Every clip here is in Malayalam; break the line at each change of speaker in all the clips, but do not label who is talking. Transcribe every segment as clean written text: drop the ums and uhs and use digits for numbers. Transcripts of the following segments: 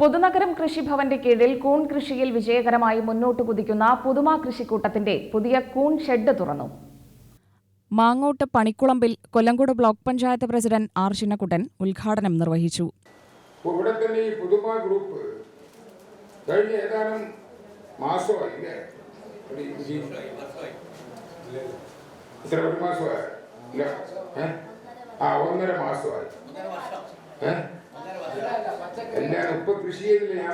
പുതുനഗരം കൃഷിഭവന്റെ കീഴിൽ കൂൺ കൃഷിയിൽ വിജയകരമായി മുന്നോട്ട് കുതിക്കുന്ന പുതുമ കൃഷിക്കൂട്ടത്തിന്റെ പുതിയ കൂൺ ഷെഡ് തുറന്നു. മാങ്ങോട്ട് പണിക്കുളമ്പിൽ Kollengode block panchayat president R Chinnakuttan ഉദ്ഘാടനം നിർവഹിച്ചു.
ഇവിടെ തന്നെ ഈ പുതുമ ഗ്രൂപ്പ് കഴിഞ്ഞ ഏതാനും മാസമായി ഒന്നര മാസമായി എല്ലാം ഇപ്പൊ കൃഷി ചെയ്തില്ല. ഞാൻ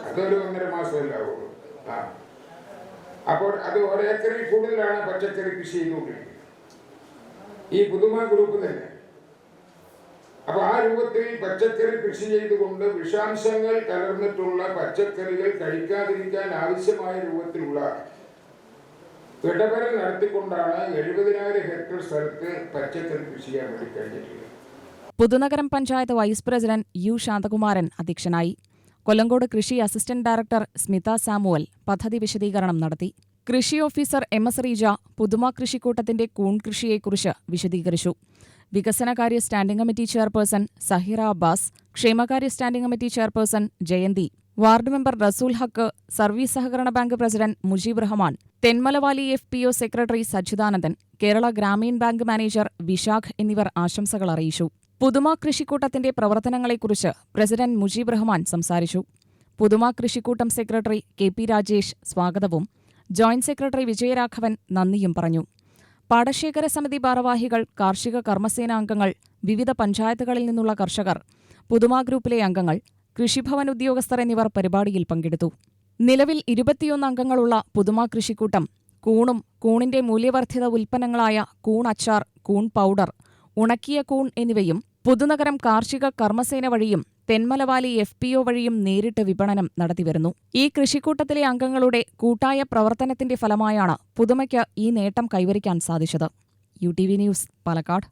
അതൊരു 1.5 മാസമല്ലേ ആവുള്ളൂ. അപ്പോൾ അത് ഒരേക്കറിൽ കൂടുതലാണ് പച്ചക്കറി കൃഷി ചെയ്തുകൊണ്ടിരിക്കുന്നത് ഈ പുതുമ ഗ്രൂപ്പ് തന്നെ. അപ്പൊ ആ രൂപത്തിൽ പച്ചക്കറി കൃഷി ചെയ്തുകൊണ്ട് വിഷാംശങ്ങൾ കലർന്നിട്ടുള്ള പച്ചക്കറികൾ കഴിക്കാതിരിക്കാൻ ആവശ്യമായ രൂപത്തിലുള്ള ഇടപെടൽ നടത്തിക്കൊണ്ടാണ് 70,000 ഹെക്ടർ സ്ഥലത്ത് പച്ചക്കറി കൃഷി ചെയ്യാൻ വേണ്ടി കഴിഞ്ഞിട്ടുള്ളത്.
Puthunagaram panchayat vice president U Santhakumaran അധ്യക്ഷനായി. കൊല്ലങ്കോട് കൃഷി അസിസ്റ്റന്റ് ഡയറക്ടർ സ്മിത സാമുവൽ പദ്ധതി വിശദീകരണം നടത്തി. കൃഷി ഓഫീസർ MS റീജ പുതുമ കൃഷിക്കൂട്ടത്തിന്റെ കൂൺ കൃഷിയെക്കുറിച്ച് വിശദീകരിച്ചു. വികസനകാര്യ standing committee chairperson Sahira Abbas, ക്ഷേമകാര്യ standing committee chairperson Jayanthi, ward member Rasool Haq, service സഹകരണ bank president Mujeeb Rahman, Thenmalavali FPO secretary Sachidanandan, Kerala Grameen bank manager Vishakh എന്നിവർ ആശംസകൾ അറിയിച്ചു. പുതുമ കൃഷിക്കൂട്ടത്തിന്റെ പ്രവർത്തനങ്ങളെക്കുറിച്ച് പ്രസിഡന്റ് മുജീബ് റഹ്മാൻ സംസാരിച്ചു. പുതുമ കൃഷിക്കൂട്ടം സെക്രട്ടറി KP രാജേഷ് സ്വാഗതവും ജോയിന്റ് സെക്രട്ടറി വിജയരാഘവൻ നന്ദിയും പറഞ്ഞു. പാടശേഖര സമിതി ഭാരവാഹികൾ, കാർഷിക കർമ്മസേനാംഗങ്ങൾ, വിവിധ പഞ്ചായത്തുകളിൽ നിന്നുള്ള കർഷകർ, പുതുമ ഗ്രൂപ്പിലെ അംഗങ്ങൾ, കൃഷിഭവൻ ഉദ്യോഗസ്ഥർ എന്നിവർ പരിപാടിയിൽ പങ്കെടുത്തു. നിലവിൽ 21 അംഗങ്ങളുള്ള പുതുമ കൃഷിക്കൂട്ടം കൂണും കൂണിന്റെ മൂല്യവർദ്ധിത ഉൽപ്പന്നങ്ങളായ കൂൺ അച്ചാർ, കൂൺ പൗഡർ, ഉണക്കിയ കൂൺ എന്നിവയും പുതുനഗരം കാർഷിക കർമ്മസേന വഴിയും തെന്മലവാലി FPO വഴിയും നേരിട്ട് വിപണനം നടത്തിവരുന്നു. ഈ കൃഷിക്കൂട്ടത്തിലെ അംഗങ്ങളുടെ കൂട്ടായ പ്രവർത്തനത്തിന്റെ ഫലമായാണ് പുതുമയ്ക്ക് ഈ നേട്ടം കൈവരിക്കാൻ സാധിച്ചത്. UTV news, Palakkad.